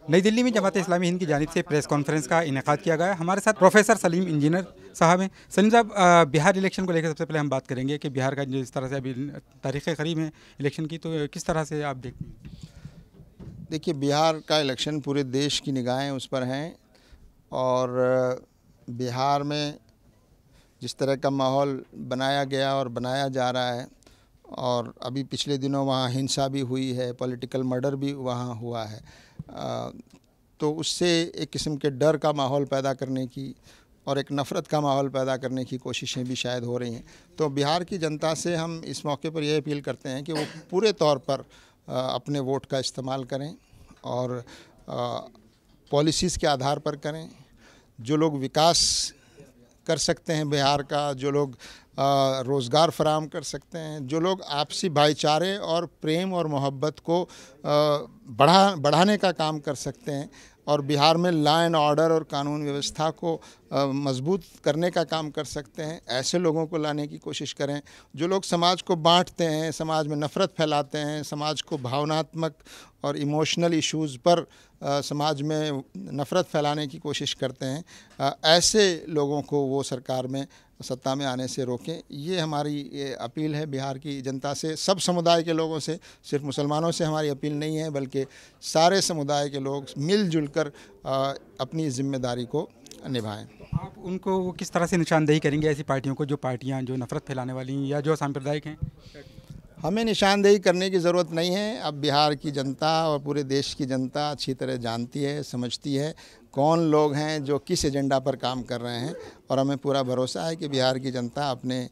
नई दिल्ली में जमात इस्लामी हिंद की जानिब से प्रेस कॉन्फ्रेंस का इनेकाद किया गया है। हमारे साथ प्रोफेसर सलीम इंजीनियर साहब हैं। सलीम साहब, बिहार इलेक्शन को लेकर सबसे पहले हम बात करेंगे कि बिहार का जिस तरह से अभी तारीख़ करीब है इलेक्शन की, तो किस तरह से आप देखते हैं? देखिए, बिहार का इलेक्शन पूरे देश की निगाहें उस पर हैं और बिहार में जिस तरह का माहौल बनाया गया और बनाया जा रहा है, और अभी पिछले दिनों वहाँ हिंसा भी हुई है, पॉलिटिकल मर्डर भी वहाँ हुआ है, तो उससे एक किस्म के डर का माहौल पैदा करने की और एक नफ़रत का माहौल पैदा करने की कोशिशें भी शायद हो रही हैं। तो बिहार की जनता से हम इस मौके पर यह अपील करते हैं कि वो पूरे तौर पर अपने वोट का इस्तेमाल करें और पॉलिसीज़ के आधार पर करें। जो लोग विकास कर सकते हैं बिहार का, जो लोग रोज़गार फराहम कर सकते हैं, जो लोग आपसी भाईचारे और प्रेम और मोहब्बत को बढ़ाने का काम कर सकते हैं और बिहार में लॉ एंड ऑर्डर और कानून व्यवस्था को मजबूत करने का काम कर सकते हैं, ऐसे लोगों को लाने की कोशिश करें। जो लोग समाज को बांटते हैं, समाज में नफ़रत फैलाते हैं, समाज को भावनात्मक और इमोशनल इश्यूज़ पर समाज में नफ़रत फैलाने की कोशिश करते हैं, ऐसे लोगों को वो सरकार में सत्ता में आने से रोकें। ये हमारी ये अपील है बिहार की जनता से, सब समुदाय के लोगों से। सिर्फ मुसलमानों से हमारी अपील नहीं है, बल्कि सारे समुदाय के लोग मिलजुल कर अपनी ज़िम्मेदारी को निभाएं। तो आप उनको किस तरह से निशानदेही करेंगे, ऐसी पार्टियों को जो पार्टियां जो नफ़रत फैलाने वाली हैं या जो सांप्रदायिक हैं? हमें निशानदेही करने की ज़रूरत नहीं है। अब बिहार की जनता और पूरे देश की जनता अच्छी तरह जानती है, समझती है कौन लोग हैं जो किस एजेंडा पर काम कर रहे हैं, और हमें पूरा भरोसा है कि बिहार की जनता अपने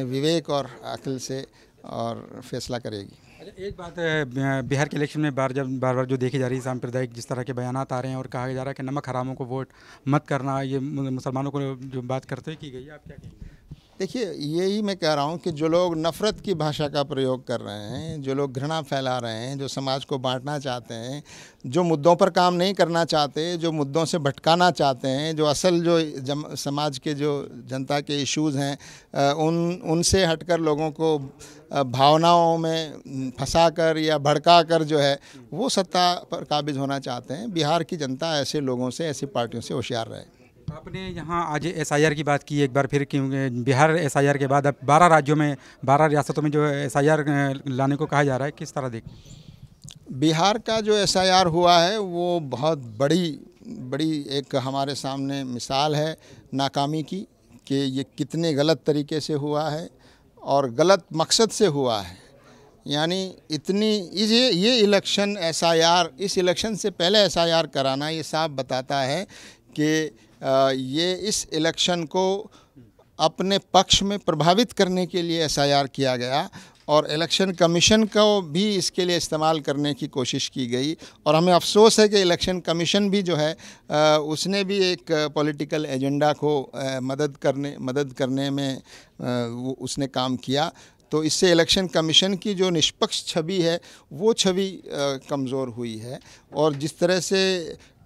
विवेक और अक्ल से और फैसला करेगी। अच्छा, एक बात है, बिहार के इलेक्शन में बार बार जो देखी जा रही है सांप्रदायिक जिस तरह के बयानात आ रहे हैं और कहा जा रहा है कि नमक हरामों को वोट मत करना, ये मुसलमानों को जो बात करते की गई है, आप क्या कहेंगे? देखिए, यही मैं कह रहा हूँ कि जो लोग नफ़रत की भाषा का प्रयोग कर रहे हैं, जो लोग घृणा फैला रहे हैं, जो समाज को बांटना चाहते हैं, जो मुद्दों पर काम नहीं करना चाहते, जो मुद्दों से भटकाना चाहते हैं, जो असल जो समाज के जो जनता के इश्यूज़ हैं उनसे हटकर लोगों को भावनाओं में फंसाकर या भड़काकर जो है वो सत्ता पर काबिज होना चाहते हैं। बिहार की जनता ऐसे लोगों से, ऐसी पार्टियों से होशियार रहे। आपने यहाँ आज एसआईआर की बात की एक बार फिर, क्योंकि बिहार एसआईआर के बाद अब 12 राज्यों में 12 रियासतों में जो एसआईआर लाने को कहा जा रहा है, किस तरह देखें? बिहार का जो एसआईआर हुआ है वो बहुत बड़ी एक हमारे सामने मिसाल है नाकामी की, कि ये कितने गलत तरीके से हुआ है और गलत मकसद से हुआ है। यानी ये इलेक्शन एसआईआर, इस इलेक्शन से पहले एसआईआर कराना, ये साफ बताता है कि ये इस इलेक्शन को अपने पक्ष में प्रभावित करने के लिए एसआईआर किया गया और इलेक्शन कमीशन को भी इसके लिए इस्तेमाल करने की कोशिश की गई। और हमें अफसोस है कि इलेक्शन कमीशन भी जो है उसने भी एक पॉलिटिकल एजेंडा को मदद करने में उसने काम किया। तो इससे इलेक्शन कमीशन की जो निष्पक्ष छवि है वो छवि कमज़ोर हुई है। और जिस तरह से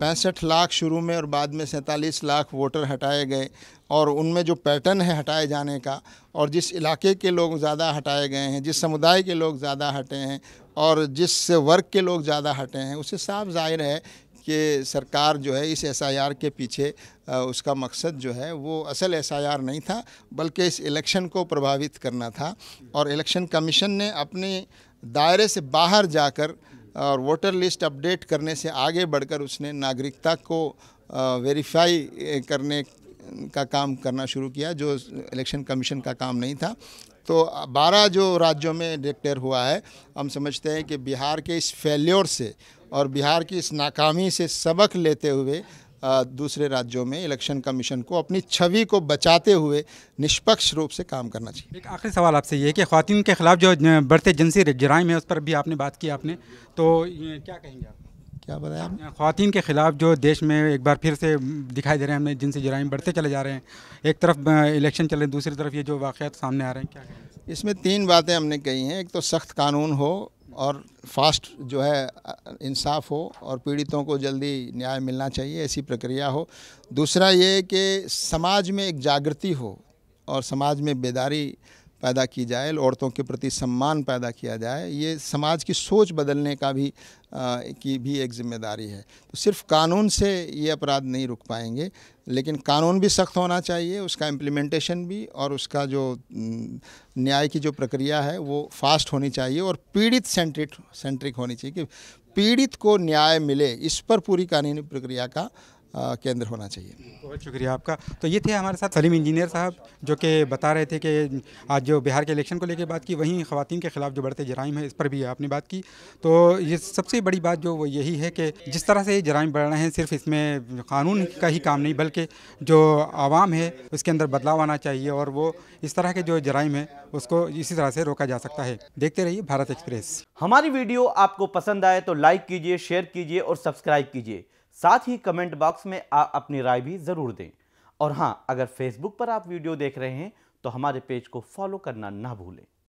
65 लाख शुरू में और बाद में 47 लाख वोटर हटाए गए, और उनमें जो पैटर्न है हटाए जाने का, और जिस इलाके के लोग ज़्यादा हटाए गए हैं, जिस समुदाय के लोग ज़्यादा हटे हैं और जिस वर्ग के लोग ज़्यादा हटे हैं, उससे साफ जाहिर है कि सरकार जो है इस एसआईआर के पीछे उसका मकसद जो है वो असल एसआईआर नहीं था, बल्कि इस इलेक्शन को प्रभावित करना था। और इलेक्शन कमीशन ने अपने दायरे से बाहर जाकर और वोटर लिस्ट अपडेट करने से आगे बढ़कर उसने नागरिकता को वेरीफाई करने का काम करना शुरू किया, जो इलेक्शन कमीशन का काम नहीं था। तो 12 जो राज्यों में डिक्लेयर हुआ है, हम समझते हैं कि बिहार के इस फेल्योर से और बिहार की इस नाकामी से सबक लेते हुए दूसरे राज्यों में इलेक्शन कमीशन को अपनी छवि को बचाते हुए निष्पक्ष रूप से काम करना चाहिए। एक आखिरी सवाल आपसे ये है कि ख़वातीन के ख़िलाफ़ जो बढ़ते जिनसी जराइम है उस पर भी आपने बात की आपने, तो ये क्या कहेंगे आप? क्या बताया आपने? ख़वातीन के ख़िलाफ़ जो देश में एक बार फिर से दिखाई दे रहे हैं, हमें जिनसी जराइम बढ़ते चले जा रहे हैं, एक तरफ इलेक्शन चल रहे हैं, दूसरी तरफ ये जो वाक़यात सामने आ रहे हैं, क्या कहेंगे? इसमें 3 बातें हमने कही हैं। एक तो सख्त कानून हो और फास्ट जो है इंसाफ हो और पीड़ितों को जल्दी न्याय मिलना चाहिए, ऐसी प्रक्रिया हो। दूसरा ये कि समाज में एक जागृति हो और समाज में बेदारी पैदा की जाए, औरतों के प्रति सम्मान पैदा किया जाए, ये समाज की सोच बदलने का भी एक जिम्मेदारी है। तो सिर्फ कानून से ये अपराध नहीं रुक पाएंगे, लेकिन कानून भी सख्त होना चाहिए, उसका इम्प्लीमेंटेशन भी, और उसका जो न्याय की जो प्रक्रिया है वो फास्ट होनी चाहिए और पीड़ित सेंट्रिक होनी चाहिए कि पीड़ित को न्याय मिले, इस पर पूरी कानूनी प्रक्रिया का केंद्र होना चाहिए। बहुत शुक्रिया आपका। तो ये थे हमारे साथ सलीम इंजीनियर साहब, जो कि बता रहे थे कि आज जो बिहार के इलेक्शन को लेकर बात की, वहीं ख़वातीन के ख़िलाफ़ जो बढ़ते जराइम है इस पर भी आपने बात की। तो ये सबसे बड़ी बात जो वो यही है कि जिस तरह से ये जराइम बढ़ रहे हैं, सिर्फ इसमें कानून का ही काम नहीं, बल्कि जो आवाम है उसके अंदर बदलाव आना चाहिए, और वो इस तरह के जो जराइम है उसको इसी तरह से रोका जा सकता है। देखते रहिए भारत एक्सप्रेस। हमारी वीडियो आपको पसंद आए तो लाइक कीजिए, शेयर कीजिए और सब्सक्राइब कीजिए। साथ ही कमेंट बॉक्स में आप अपनी राय भी जरूर दें। और हां, अगर फेसबुक पर आप वीडियो देख रहे हैं तो हमारे पेज को फॉलो करना ना भूलें।